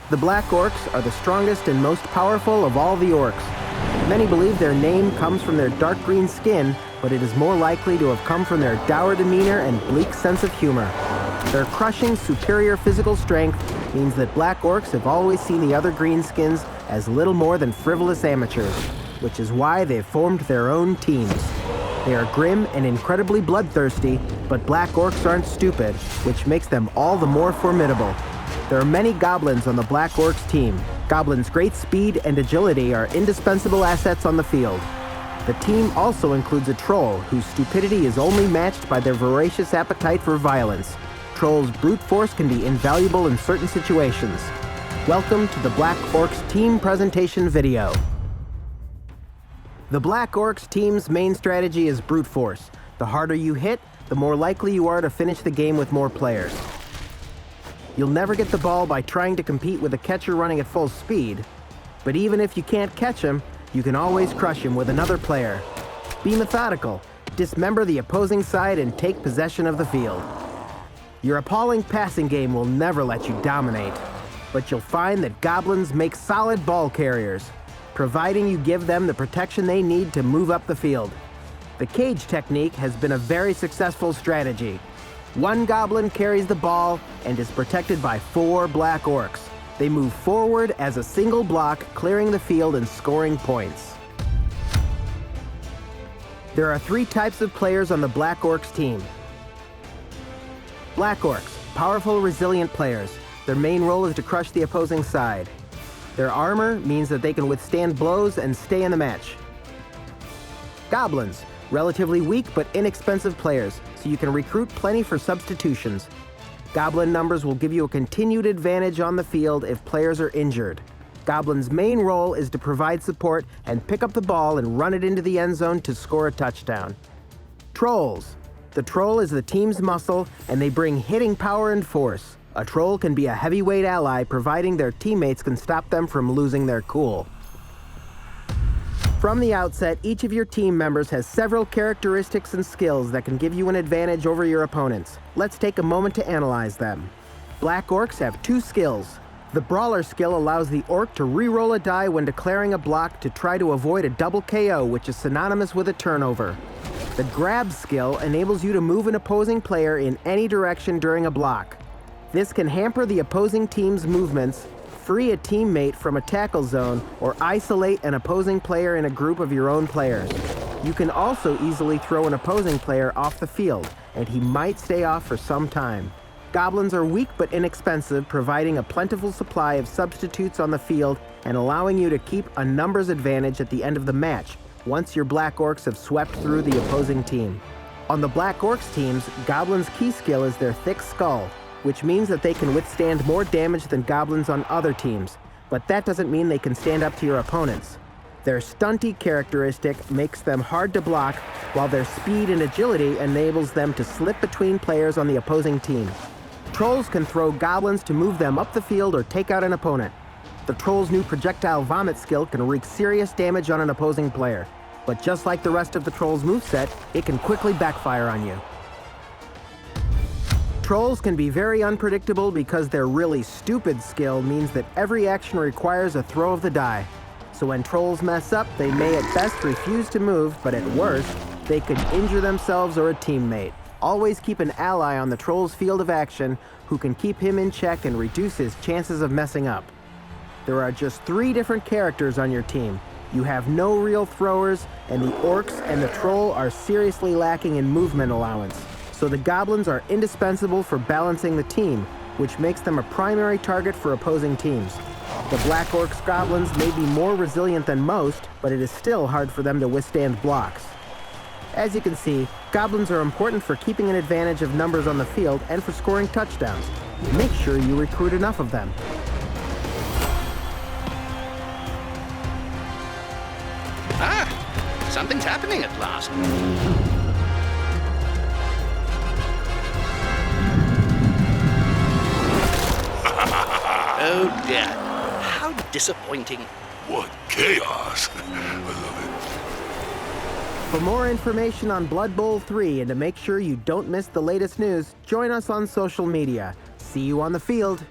The Black Orcs are the strongest and most powerful of all the orcs. Many believe their name comes from their dark green skin, but it is more likely to have come from their dour demeanor and bleak sense of humor. Their crushing, superior physical strength means that Black Orcs have always seen the other greenskins as little more than frivolous amateurs, which is why they've formed their own teams. They are grim and incredibly bloodthirsty, but Black Orcs aren't stupid, which makes them all the more formidable. There are many goblins on the Black Orcs team. Goblins' great speed and agility are indispensable assets on the field. The team also includes a troll, whose stupidity is only matched by their voracious appetite for violence. Trolls' brute force can be invaluable in certain situations. Welcome to the Black Orcs team presentation video. The Black Orcs team's main strategy is brute force. The harder you hit, the more likely you are to finish the game with more players. You'll never get the ball by trying to compete with a catcher running at full speed, but even if you can't catch him, you can always crush him with another player. Be methodical, dismember the opposing side, and take possession of the field. Your appalling passing game will never let you dominate, but you'll find that goblins make solid ball carriers, providing you give them the protection they need to move up the field. The cage technique has been a very successful strategy. One goblin carries the ball and is protected by 4 Black Orcs. They move forward as a single block, clearing the field and scoring points. There are 3 types of players on the Black Orcs team. Black Orcs, powerful, resilient players. Their main role is to crush the opposing side. Their armor means that they can withstand blows and stay in the match. Goblins, relatively weak but inexpensive players, so you can recruit plenty for substitutions. Goblin numbers will give you a continued advantage on the field if players are injured. Goblin's main role is to provide support and pick up the ball and run it into the end zone to score a touchdown. Trolls. The troll is the team's muscle, and they bring hitting power and force. A troll can be a heavyweight ally, providing their teammates can stop them from losing their cool. From the outset, each of your team members has several characteristics and skills that can give you an advantage over your opponents. Let's take a moment to analyze them. Black Orcs have 2 skills. The Brawler skill allows the Orc to re-roll a die when declaring a block to try to avoid a double KO, which is synonymous with a turnover. The Grab skill enables you to move an opposing player in any direction during a block. This can hamper the opposing team's movements, free a teammate from a tackle zone, or isolate an opposing player in a group of your own players. You can also easily throw an opposing player off the field, and he might stay off for some time. Goblins are weak but inexpensive, providing a plentiful supply of substitutes on the field and allowing you to keep a numbers advantage at the end of the match, once your Black Orcs have swept through the opposing team. On the Black Orcs teams, Goblins' key skill is their thick skull, which means that they can withstand more damage than goblins on other teams, but that doesn't mean they can stand up to your opponents. Their stunty characteristic makes them hard to block, while their speed and agility enables them to slip between players on the opposing team. Trolls can throw goblins to move them up the field or take out an opponent. The Troll's new projectile vomit skill can wreak serious damage on an opposing player, but just like the rest of the Troll's moveset, it can quickly backfire on you. Trolls can be very unpredictable because their really stupid skill means that every action requires a throw of the die. So when trolls mess up, they may at best refuse to move, but at worst, they could injure themselves or a teammate. Always keep an ally on the troll's field of action who can keep him in check and reduce his chances of messing up. There are just 3 different characters on your team. You have no real throwers, and the Orcs and the Troll are seriously lacking in movement allowance. So the Goblins are indispensable for balancing the team, which makes them a primary target for opposing teams. The Black Orcs Goblins may be more resilient than most, but it is still hard for them to withstand blocks. As you can see, Goblins are important for keeping an advantage of numbers on the field and for scoring touchdowns. Make sure you recruit enough of them. Ah, something's happening at last. Oh dear, how disappointing. What chaos! I love it. For more information on Blood Bowl 3 and to make sure you don't miss the latest news, join us on social media. See you on the field.